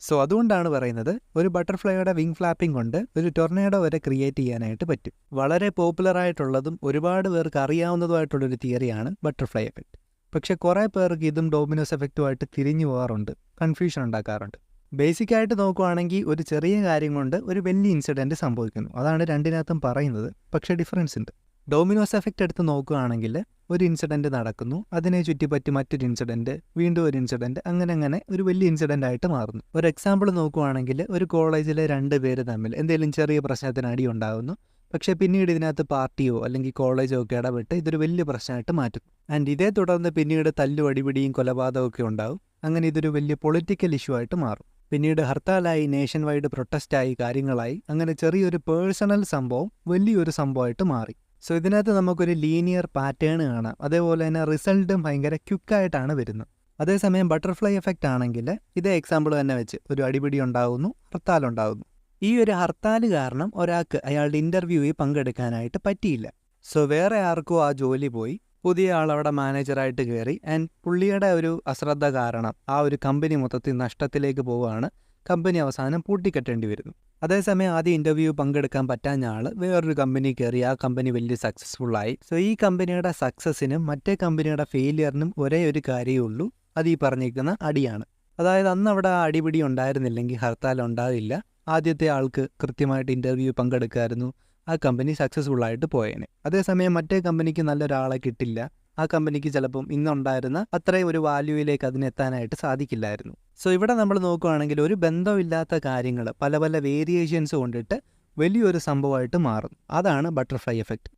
So അതുകൊണ്ടാണ് പറയുന്നത് ഒരു ബട്ടർഫ്ലൈയുടെ വിങ് ഫ്ലാപ്പിംഗ് കൊണ്ട് ഒരു ടൊർണേഡോ വരെ ക്രിയേറ്റ് ചെയ്യാനായിട്ട് പറ്റും. വളരെ പോപ്പുലർ ആയിട്ടുള്ളതും ഒരുപാട് പേർക്ക് അറിയാവുന്നതുമായിട്ടുള്ളൊരു തിയറിയാണ് ബട്ടർഫ്ലൈ എഫക്റ്റ്. പക്ഷേ കുറേ പേർക്ക് ഇതും ഡോമിനോസ് എഫക്റ്റുമായിട്ട് തിരിഞ്ഞു പോകാറുണ്ട്, കൺഫ്യൂഷൻ ഉണ്ടാക്കാറുണ്ട്. ബേസിക്കായിട്ട് നോക്കുവാണെങ്കിൽ ഒരു ചെറിയ കാര്യം കൊണ്ട് ഒരു വലിയ ഇൻസിഡൻറ്റ് സംഭവിക്കുന്നു. അതാണ് രണ്ടിനകത്തും പറയുന്നത്. പക്ഷേ ഡിഫറൻസ് ഉണ്ട്. ഡോമിനോസ് എഫക്റ്റ് എടുത്ത് നോക്കുകയാണെങ്കിൽ ഒരു ഇൻസിഡൻറ്റ് നടക്കുന്നു, അതിനെ ചുറ്റിപ്പറ്റി മറ്റൊരു ഇൻസിഡൻറ്റ്, വീണ്ടും ഒരു ഇൻസിഡൻറ്റ്, അങ്ങനെ ഒരു വലിയ ഇൻസിഡൻ്റ് ആയിട്ട് മാറുന്നു. ഒരു എക്സാമ്പിൾ നോക്കുവാണെങ്കിൽ ഒരു കോളേജിലെ 2 പേര് തമ്മിൽ എന്തെങ്കിലും ചെറിയ പ്രശ്നത്തിന് അടി ഉണ്ടാകുന്നു. പക്ഷേ പിന്നീട് ഇതിനകത്ത് പാർട്ടിയോ അല്ലെങ്കിൽ കോളേജോ ഒക്കെ ഇടപെട്ട് ഇതൊരു വലിയ പ്രശ്നമായിട്ട് മാറ്റുന്നു. ആൻഡ് ഇതേ തുടർന്ന് പിന്നീട് തല്ലും അടിപിടിയും കൊലപാതകമൊക്കെ ഉണ്ടാവും. അങ്ങനെ ഇതൊരു വലിയ പൊളിറ്റിക്കൽ ഇഷ്യൂ ആയിട്ട് മാറും. പിന്നീട് ഹർത്താലായി, നേഷൻ വൈഡ് പ്രൊട്ടസ്റ്റായി, കാര്യങ്ങളായി, അങ്ങനെ ചെറിയൊരു പേഴ്സണൽ സംഭവം വലിയൊരു സംഭവമായിട്ട് മാറി. സോ ഇതിനകത്ത് നമുക്കൊരു ലീനിയർ പാറ്റേൺ കാണാം. അതേപോലെ തന്നെ റിസൾട്ടും ഭയങ്കര ക്വിക്കായിട്ടാണ് വരുന്നത്. അതേസമയം ബട്ടർഫ്ലൈ എഫക്റ്റ് ആണെങ്കിൽ ഇതേ എക്സാമ്പിൾ തന്നെ വെച്ച് ഒരു അടിപിടി ഉണ്ടാകുന്നു, ഹർത്താലുണ്ടാകുന്നു. ഈ ഒരു ഹർത്താൽ കാരണം ഒരാൾക്ക് അയാളുടെ ഇൻ്റർവ്യൂവിൽ പങ്കെടുക്കാനായിട്ട് പറ്റിയില്ല. സോ വേറെ ആർക്കോ ആ ജോലി പോയി, പുതിയ ആൾ അവിടെ മാനേജറായിട്ട് കയറി. ആൻഡ് പുള്ളിയുടെ ഒരു അശ്രദ്ധ കാരണം ആ ഒരു കമ്പനി മൊത്തത്തിൽ നഷ്ടത്തിലേക്ക് പോവുകയാണ്. കമ്പനി അവസാനം പൂട്ടിക്കെട്ടേണ്ടി വരുന്നു. അതേസമയം ആദ്യം ഇൻ്റർവ്യൂ പങ്കെടുക്കാൻ പറ്റാഞ്ഞ ആൾ വേറൊരു കമ്പനി കയറി, ആ കമ്പനി വലിയ സക്സസ്ഫുള്ളായി. സോ ഈ കമ്പനിയുടെ സക്സസ്സിനും മറ്റേ കമ്പനിയുടെ ഫെയിലിയറിനും ഒരേ ഒരു കാര്യമേ ഉള്ളൂ, അത് ഈ പറഞ്ഞിരിക്കുന്ന അടിയാണ്. അതായത് അന്ന് അവിടെ ആ അടിപിടി ഉണ്ടായിരുന്നില്ലെങ്കിൽ ഹർത്താൽ ഉണ്ടാവില്ല. ആദ്യത്തെ ആൾക്ക് കൃത്യമായിട്ട് ഇൻ്റർവ്യൂ പങ്കെടുക്കായിരുന്നു, ആ കമ്പനി സക്സസ്ഫുള്ളായിട്ട് പോയേനെ. അതേസമയം മറ്റേ കമ്പനിക്ക് നല്ലൊരാളെ കിട്ടില്ല, ആ കമ്പനിക്ക് ചിലപ്പം ഇന്നുണ്ടായിരുന്ന അത്രയും ഒരു വാല്യൂയിലേക്ക് അതിനെത്താനായിട്ട് സാധിക്കില്ലായിരുന്നു. സോ ഇവിടെ നമ്മൾ നോക്കുകയാണെങ്കിൽ ഒരു ബന്ധമില്ലാത്ത കാര്യങ്ങൾ പല പല വേരിയേഷൻസ് കൊണ്ടിട്ട് വലിയൊരു സംഭവമായിട്ട് മാറും. അതാണ് ബട്ടർഫ്ലൈ എഫക്റ്റ്.